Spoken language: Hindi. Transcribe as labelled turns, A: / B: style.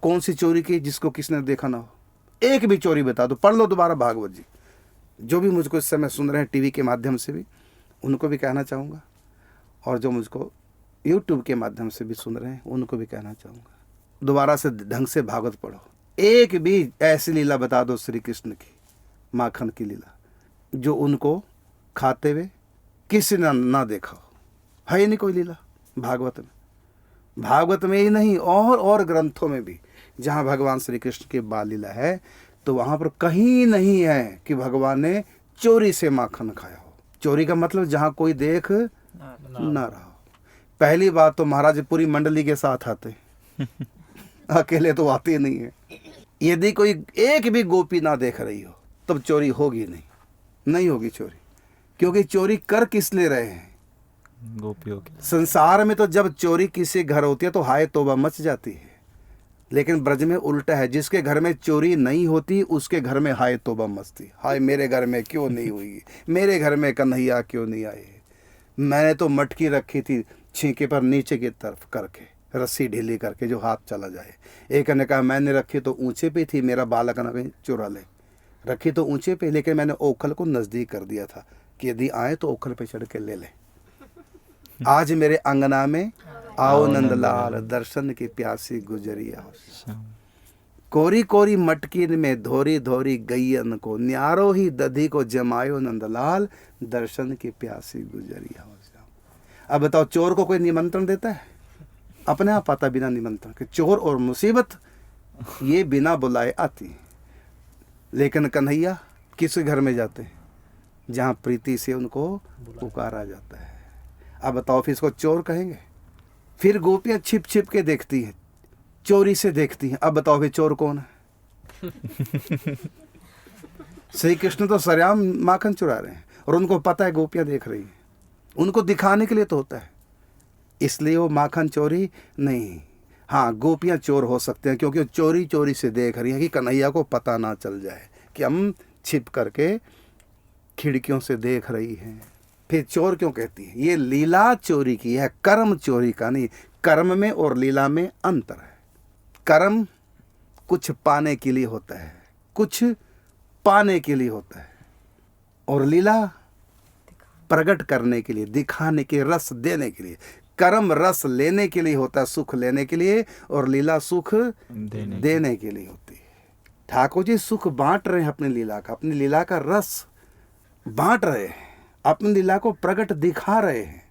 A: कौन सी चोरी की जिसको किसने देखा ना हो? एक भी चोरी बता दो, पढ़ लो दोबारा भागवत जी। जो भी मुझको इस समय सुन रहे हैं टीवी के माध्यम से भी, उनको भी कहना चाहूँगा, और जो मुझको यूट्यूब के माध्यम से भी सुन रहे हैं उनको भी कहना चाहूँगा, दोबारा से ढंग से भागवत पढ़ो। एक भी ऐसी लीला बता दो श्री कृष्ण की, माखन की लीला, जो उनको खाते हुए किसी ने ना देखा हो। है ही नहीं कोई लीला भागवत में। भागवत में ही नहीं, और ग्रंथों में भी जहाँ भगवान श्री कृष्ण की बाल लीला है, तो वहाँ पर कहीं नहीं है कि भगवान ने चोरी से माखन खाया हो। चोरी का मतलब जहाँ कोई देख ना रहा हो। पहली बात तो महाराज पूरी मंडली के साथ आते अकेले तो आते नहीं है। यदि कोई एक भी गोपी ना देख रही हो तब चोरी होगी नहीं होगी चोरी। क्योंकि चोरी कर किस लिए रहे हैं?
B: गोपियों के।
A: संसार में तो जब चोरी किसी घर होती है तो हाय तौबा मच जाती है, लेकिन ब्रज में उल्टा है। जिसके घर में चोरी नहीं होती उसके घर में हाय तौबा मचती। हाय मेरे घर में क्यों नहीं हुई, मेरे घर में कन्हैया क्यों नहीं आए। मैंने तो मटकी रखी थी छींके पर नीचे की तरफ करके, रस्सी ढीली करके जो हाथ चला जाए। एक ने कहा मैंने रखी तो ऊंचे पे थी, मेरा बालक ना कहीं चुरा ले। रखी तो ऊंचे पे, लेकिन मैंने ओखल को नज़दीक कर दिया था कि यदि आए तो ओखल पे चढ़ के ले ले। आज मेरे अंगना में आओ नंदलाल, दर्शन की प्यासी गुजरिया। कोरी कोरी मटकी में धोरी धोरी गैयन को, न्यारो ही दधी को जमायो नंदलाल, दर्शन की प्यासी गुजरिया। अब बताओ, चोर को कोई निमंत्रण देता है? अपने आप आता बिना निमंत्रण के। चोर और मुसीबत ये बिना बुलाए आती है। लेकिन कन्हैया किस घर में जाते हैं? जहाँ प्रीति से उनको पुकारा जाता है। अब बताओ, फिर इसको चोर कहेंगे? फिर गोपियाँ छिप छिप के देखती हैं, चोरी से देखती हैं। अब बताओ फिर चोर कौन है? श्री कृष्ण तो सरेआम माखन चुरा रहे हैं और उनको पता है गोपियाँ देख रही हैं। उनको दिखाने के लिए तो होता है, इसलिए वो माखन चोरी नहीं। हाँ, गोपियाँ चोर हो सकते हैं क्योंकि चोरी चोरी से देख रही हैं कि कन्हैया को पता ना चल जाए कि हम छिप करके खिड़कियों से देख रही हैं। फिर चोर क्यों कहती है? ये लीला चोरी की है, कर्म चोरी का नहीं। कर्म में और लीला में अंतर है। कर्म कुछ पाने के लिए होता है, कुछ पाने के लिए होता है, और लीला प्रकट करने के लिए, दिखाने के, रस देने के लिए। कर्म रस लेने के लिए होता है, सुख लेने के लिए, और लीला सुख देने के लिए होती है। ठाकुर जी सुख बांट रहे हैं अपनी लीला का, अपनी लीला का रस बांट रहे हैं, अपनी लीला को प्रकट दिखा रहे हैं।